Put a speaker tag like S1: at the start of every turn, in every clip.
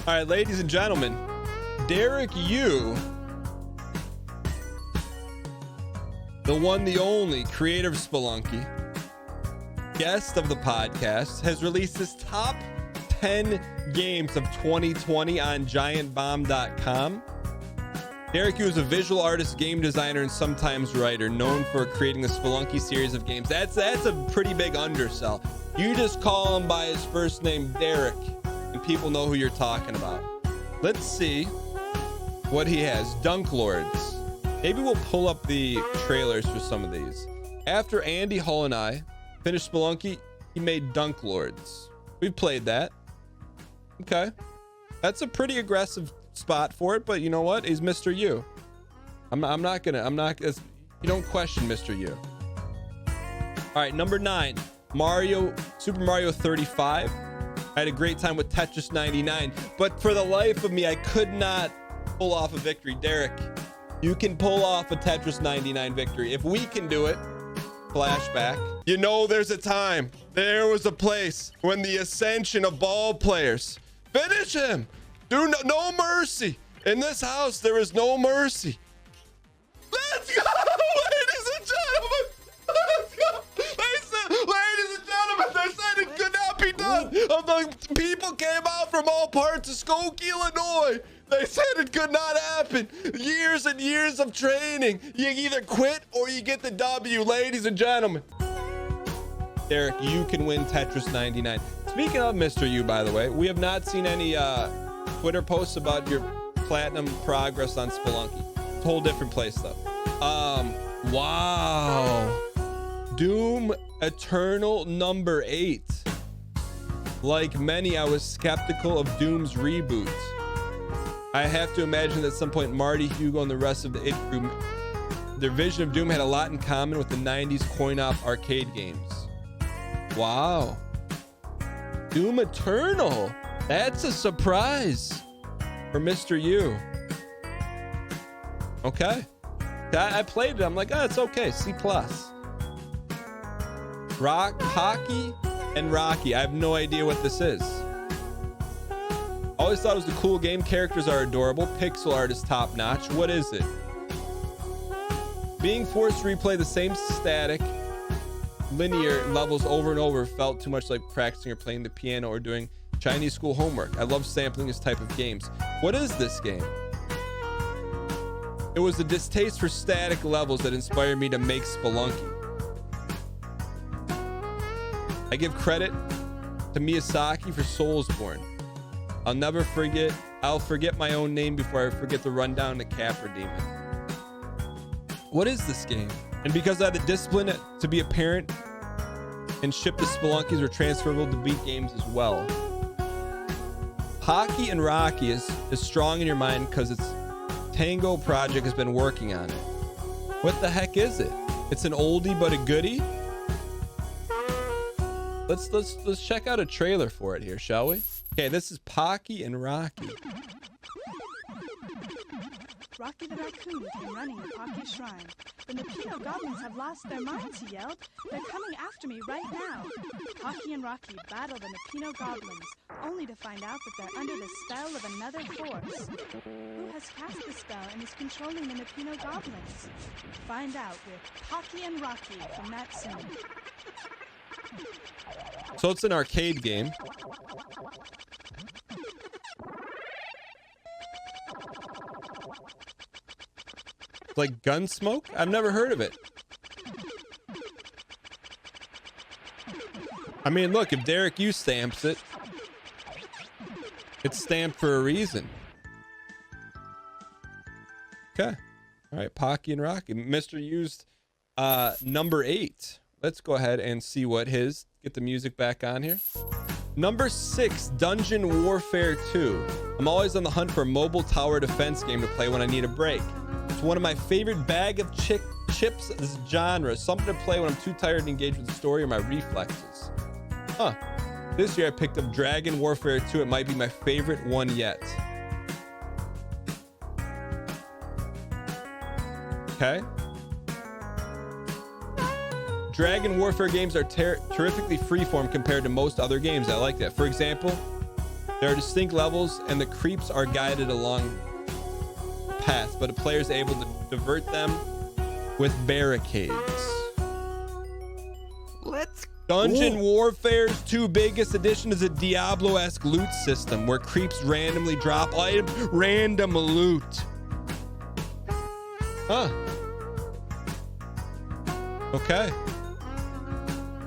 S1: All right, ladies and gentlemen, Derek Yu, the one, the only creator of Spelunky, guest of the podcast, has released his top 10 games of 2020 on giantbomb.com. Derek Yu is a visual artist, game designer, and sometimes writer, known for creating the Spelunky series of games. That's a pretty big undersell. You just call him by his first name, Derek, and people know who you're talking about. Let's see what he has. Dunk Lords. Maybe we'll pull up the trailers for some of these. After Andy Hull and I finished Spelunky, he made Dunk Lords. We've played that. Okay. That's a pretty aggressive spot for it, but you know what? He's Mr. Yu. You don't question Mr. Yu. All right, number 9, Super Mario 35. I had a great time with Tetris 99, but for the life of me, I could not pull off a victory. Derek, you can pull off a Tetris 99 victory. If we can do it, flashback. You know, there's a time, there was a place when the ascension of ball players. Finish him. Do no mercy. In this house, there is no mercy. Let's go, ladies and gentlemen. Let's go. Ladies and gentlemen, they said it could not be done. The people came out from all parts of Skokie, Illinois. They said it could not happen. Years and years of training. You either quit or you get the W, ladies and gentlemen. Derek, you can win Tetris 99. Speaking of Mr. Yu, by the way, we have not seen any Twitter posts about your platinum progress on Spelunky. It's a whole different place, though. Wow. Doom Eternal number 8. Like many, I was skeptical of Doom's reboot. I have to imagine that at some point Marty, Hugo, and the rest of the IT crew, their vision of Doom had a lot in common with the 90s coin-op arcade games. Wow. Doom Eternal. That's a surprise for Mr. Yu. Okay. I played it. I'm like, oh, it's okay. C+. Pocky and Rocky. I have no idea what this is. Always thought it was a cool game. Characters are adorable. Pixel art is top notch. What is it? Being forced to replay the same static linear levels over and over felt too much like practicing or playing the piano or doing Chinese school homework. I love sampling this type of games. What is this game? It was the distaste for static levels that inspired me to make Spelunky. I give credit to Miyazaki for Soulsborne. I'll forget my own name before I forget to run down the Capra Demon. What is this game? And because I had the discipline to be a parent and ship the Spelunkies were transferable to beat games as well. Pocky and Rocky is strong in your mind because its Tango project has been working on it. What the heck is it? It's an oldie but a goodie. Let's check out a trailer for it here, shall we? Okay, this is Pocky and Rocky.
S2: Rocky the raccoon came running to Pocky's shrine. The Nepino goblins have lost their minds, he yelled. They're coming after me right now. Pocky and Rocky battle the Nepino goblins, only to find out that they're under the spell of another force. Who has cast the spell and is controlling the Nepino goblins? Find out with Pocky and Rocky from that soon.
S1: So it's an arcade game. Like Gunsmoke? I've never heard of it. I mean, look, if Derek Yu stamps it, it's stamped for a reason. Okay. All right, Pocky and Rocky. Mr. Yu's number 8. Let's go ahead and see what his. Get the music back on here. Number 6, Dungeon Warfare 2. I'm always on the hunt for a mobile tower defense game to play when I need a break. It's one of my favorite bag of chips genres. Something to play when I'm too tired to engage with the story or my reflexes. Huh. This year I picked up Dragon Warfare 2. It might be my favorite one yet. Okay. Dragon Warfare games are terrifically freeform compared to most other games. I like that. For example, There are distinct levels, and the creeps are guided along paths, but a player is able to divert them with barricades.
S3: Let's
S1: Dungeon Warfare's 2 biggest addition is a Diablo-esque loot system where creeps randomly drop items. Random loot. Huh. Okay.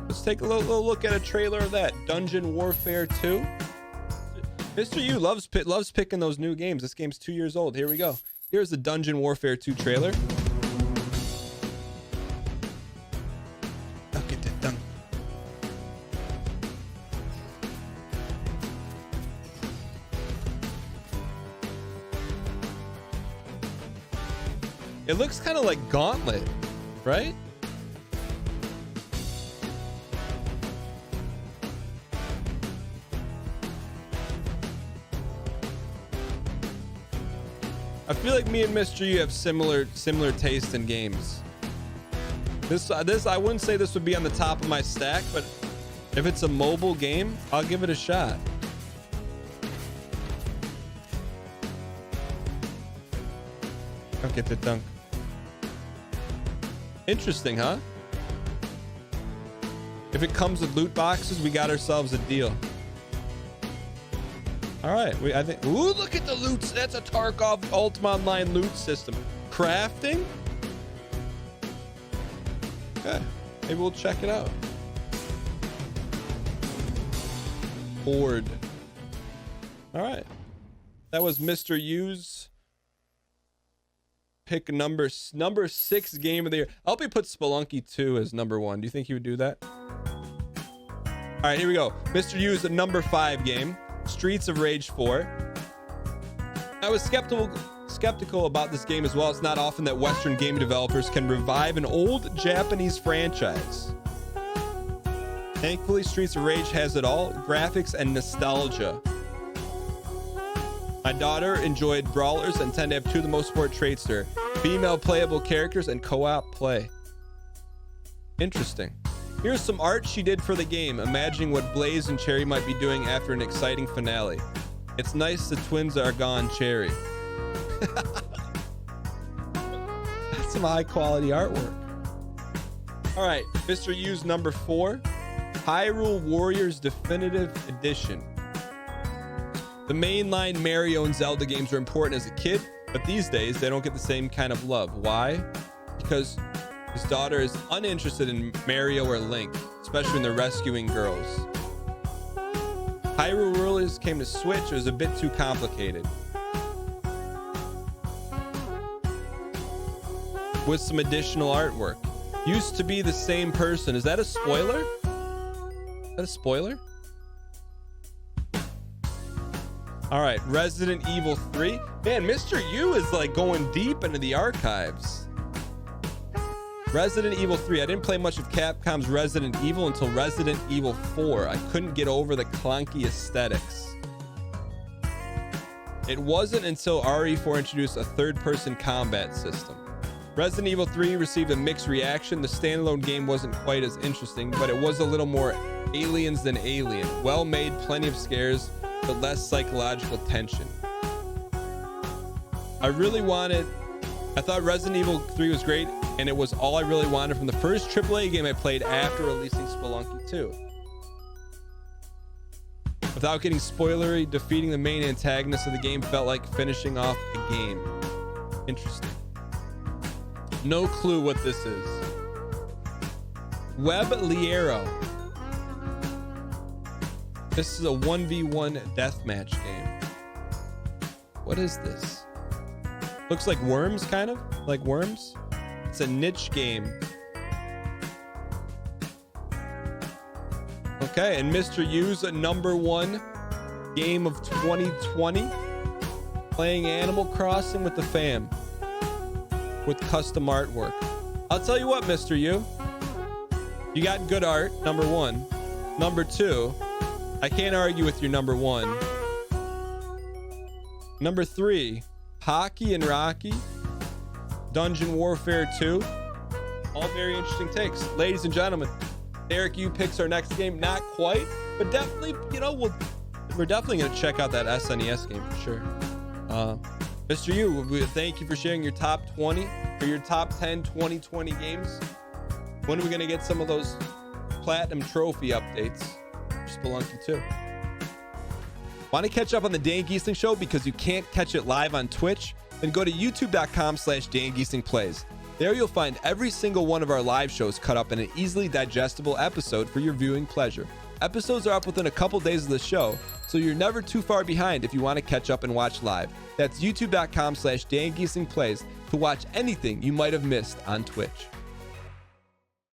S1: Let's take a little look at a trailer of that. Dungeon Warfare 2. Mr. U loves picking those new games. This game's 2 years old. Here we go. Here's the Dungeon Warfare 2 trailer. Look at that dun. It looks kind of like Gauntlet, right? I feel like me and Mr. U have similar taste in games. This I wouldn't say this would be on the top of my stack, but if it's a mobile game, I'll give it a shot. Don't get the dunk. Interesting, huh? If it comes with loot boxes, we got ourselves a deal. All right, I think. Ooh, look at the loot. That's a Tarkov Ultima Online loot system. Crafting. Okay, maybe we'll check it out. Horde. All right, that was Mr. U's pick number 6 game of the year. I hope he put Spelunky 2 as number 1. Do you think he would do that? All right, here we go. Mr. U's number 5 game. Streets of Rage 4. I was skeptical about this game as well. It's not often that Western game developers can revive an old Japanese franchise. Thankfully, Streets of Rage has it all: graphics and nostalgia. My daughter enjoyed brawlers and tend to have 2 of the most important traits to her: female playable characters and co-op play. Interesting. Here's some art she did for the game, imagining what Blaze and Cherry might be doing after an exciting finale. It's nice the twins are gone, Cherry. That's some high quality artwork. All right, Mr. U's number 4, Hyrule Warriors Definitive Edition. The mainline Mario and Zelda games were important as a kid, but these days they don't get the same kind of love. Why? Because his daughter is uninterested in Mario or Link, especially when they're rescuing girls. Hyrule Warriors came to Switch. It was a bit too complicated. With some additional artwork. Used to be the same person. Is that a spoiler? Is that a spoiler? All right, Resident Evil 3. Man, Mr. U is like going deep into the archives. Resident Evil 3. I didn't play much of Capcom's Resident Evil until Resident Evil 4. I couldn't get over the clunky aesthetics. It wasn't until RE4 introduced a third-person combat system. Resident Evil 3 received a mixed reaction. The standalone game wasn't quite as interesting, but it was a little more aliens than alien. Well made, plenty of scares, but less psychological tension. I thought Resident Evil 3 was great, and it was all I really wanted from the first AAA game I played after releasing Spelunky 2. Without getting spoilery, defeating the main antagonist of the game felt like finishing off a game. Interesting. No clue what this is. Web Liero. This is a 1v1 deathmatch game. What is this? Looks like Worms, kind of like Worms. It's a niche game. Okay, and Mr. U's number 1 game of 2020, playing Animal Crossing with the fam with custom artwork. I'll tell you what, Mr. U, you got good art, number 1. Number 2, I can't argue with your number 1. Number 3, Pocky and Rocky, Dungeon Warfare 2. All very interesting takes. Ladies and gentlemen, Derek U picks our next game. Not quite, but definitely, we're definitely going to check out that SNES game for sure. Mr. Yu, thank you for sharing your top 20 or your top 10 2020 games. When are we going to get some of those platinum trophy updates for Spelunky 2? Want to catch up on the Dan Gheesling Show because you can't catch it live on Twitch? Then go to youtube.com/Dan Gheesling Plays. There you'll find every single one of our live shows cut up in an easily digestible episode for your viewing pleasure. Episodes are up within a couple days of the show, so you're never too far behind if you want to catch up and watch live. That's youtube.com/Dan Gheesling Plays to watch anything you might have missed on Twitch.